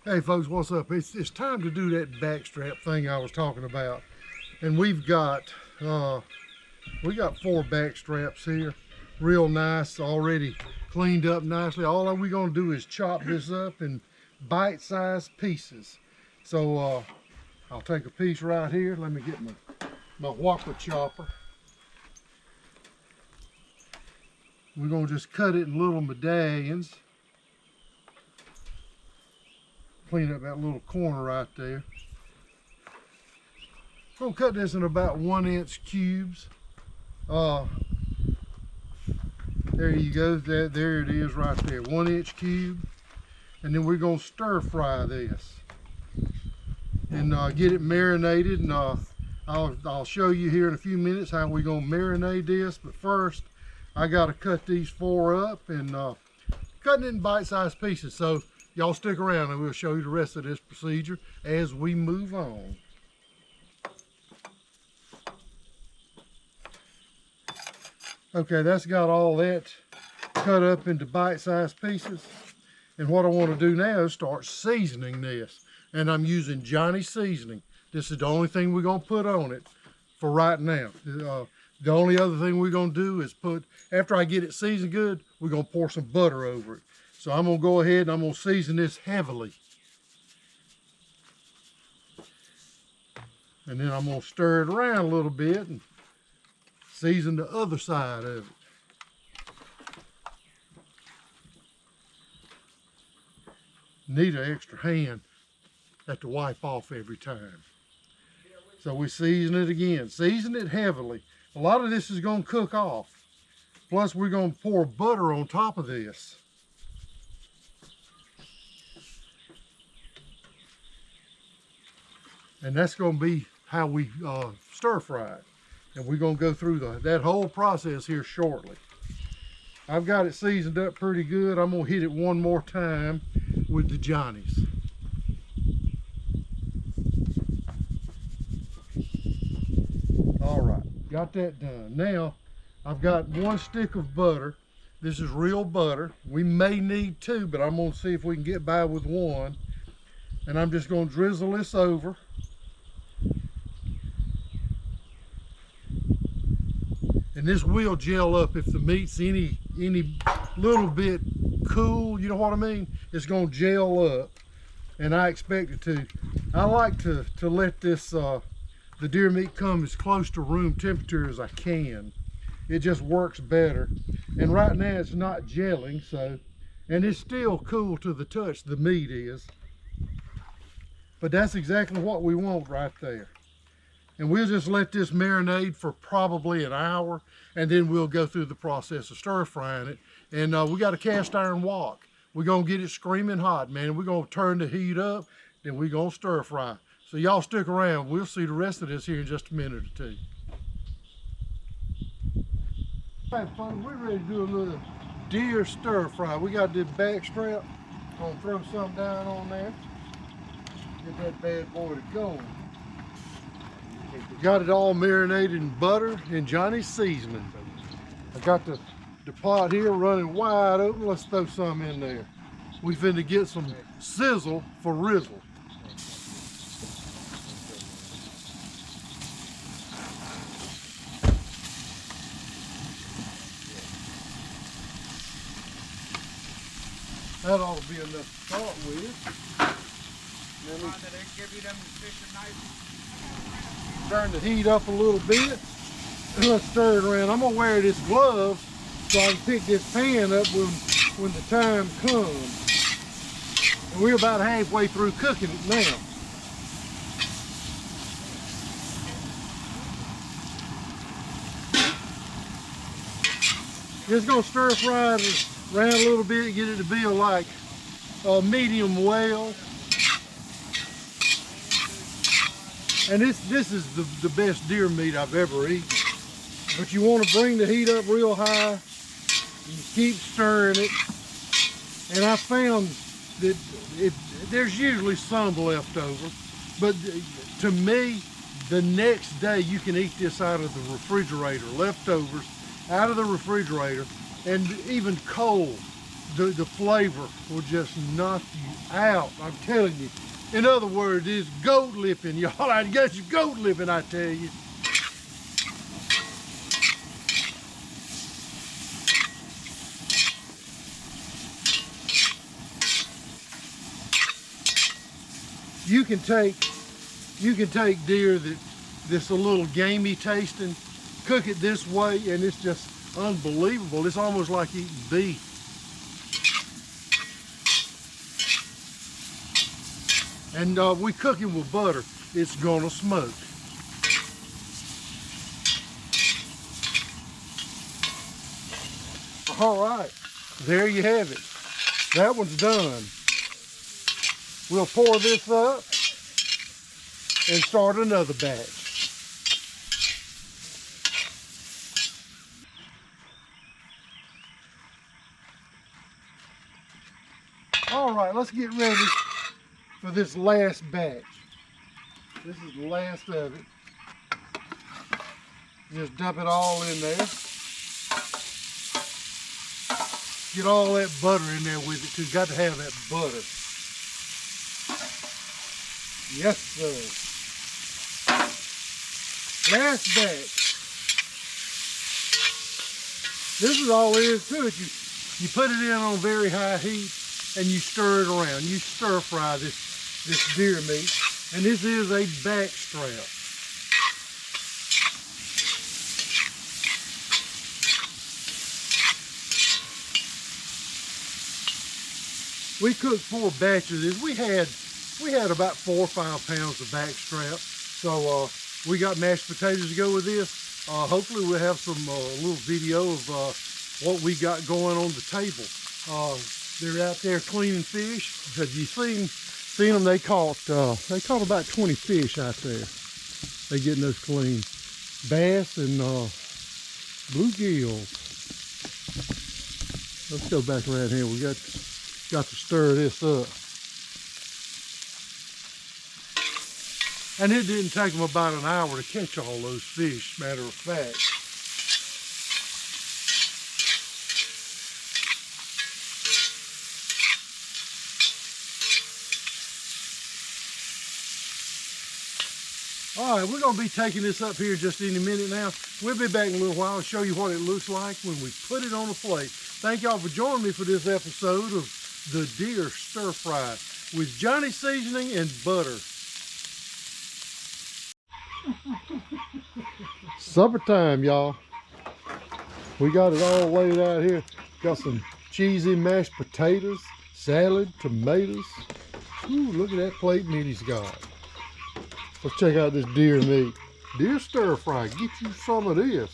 Hey folks, what's up? It's time to do that backstrap thing I was talking about. And we got 4 back straps here. Real nice, already cleaned up nicely. All we're gonna do is chop this up in bite-sized pieces. So I'll take a piece right here. Let me get my whopper chopper. We're gonna just cut it in little medallions. Clean up that little corner right there. I'm gonna cut this in about 1-inch cubes. There you go. There it is right there, 1-inch cube. And then we're gonna stir fry this and get it marinated. And I'll show you here in a few minutes how we're gonna marinate this. But first, I gotta cut these 4 up and cutting it in bite-sized pieces. So y'all stick around and we'll show you the rest of this procedure as we move on. Okay, that's got all that cut up into bite-sized pieces. And what I want to do now is start seasoning this. And I'm using Johnny seasoning. This is the only thing we're going to put on it for right now. The only other thing we're going to do is after I get it seasoned good, we're going to pour some butter over it. So I'm going to go ahead and I'm going to season this heavily. And then I'm going to stir it around a little bit and season the other side of it. Need an extra hand. Have to wipe off every time. So we season it again. Season it heavily. A lot of this is going to cook off. Plus we're going to pour butter on top of this. And that's going to be how we stir fry it. And we're going to go through that whole process here shortly. I've got it seasoned up pretty good. I'm going to hit it one more time with the Johnnies. All right, got that done. Now, I've got 1 stick of butter. This is real butter. We may need 2, but I'm going to see if we can get by with 1. And I'm just going to drizzle this over. And this will gel up if the meat's any little bit cool, you know what I mean? It's gonna gel up, and I expect it to. I like to let this, the deer meat come as close to room temperature as I can. It just works better. And right now it's not gelling, so, and it's still cool to the touch, the meat is. But that's exactly what we want right there. And we'll just let this marinate for probably an hour, and then we'll go through the process of stir frying it. And we got a cast iron wok. We're gonna get it screaming hot, man. We're gonna turn the heat up, then we're gonna stir fry. So y'all stick around. We'll see the rest of this here in just a minute or 2. All right, folks, we're ready to do a little deer stir fry. We got this back strap. Gonna throw something down on there. Get that bad boy to going. Got it all marinated in butter and Johnny's seasoning. I got the pot here running wide open. Let's throw some in there. We finna get some sizzle for rizzle. That ought to be enough to start with. Give you them fish and knife. Turn the heat up a little bit. Let's stir it around. I'm gonna wear this glove so I can pick this pan up when the time comes. And we're about halfway through cooking it now. Just gonna stir fry it around a little bit, get it to be like medium well. And this is the best deer meat I've ever eaten. But you want to bring the heat up real high. You keep stirring it. And I found that there's usually some left over. But to me, the next day you can eat this out of the refrigerator. Leftovers out of the refrigerator. And even cold. the flavor will just knock you out. I'm telling you. In other words, it's goat lipping, y'all. I guess it's goat lipping, I tell you. You can take deer that's a little gamey tasting, cook it this way, and it's just unbelievable. It's almost like eating beef. And we cook it with butter. It's gonna smoke. All right, there you have it. That one's done. We'll pour this up and start another batch. All right, let's get ready for this last batch. This is the last of it. Just dump it all in there. Get all that butter in there with it, too. Got to have that butter. Yes, sir. Last batch. This is all there is to it. You put it in on very high heat and you stir it around. You stir fry this deer meat. And this is a back strap. We cooked 4 batches of this. We had about 4 or 5 pounds of back strap. So we got mashed potatoes to go with this. Hopefully we'll have some little video of what we got going on the table. They're out there cleaning fish. Have you seen them? They caught about 20 fish out there. They getting those clean. Bass and bluegills. Let's go back around here. We got to stir this up. And it didn't take them about an hour to catch all those fish, matter of fact. All right, we're going to be taking this up here just any minute now. We'll be back in a little while and show you what it looks like when we put it on a plate. Thank y'all for joining me for this episode of the deer stir fry with Johnny seasoning and butter. Supper time, y'all. We got it all laid out here. Got some cheesy mashed potatoes, salad, tomatoes. Ooh, look at that plate meat he's got. Let's check out this deer meat. Deer stir fry. Get you some of this.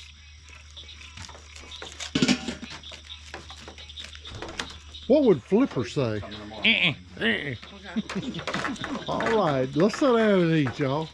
What would Flipper say? All right, let's sit down and eat, y'all.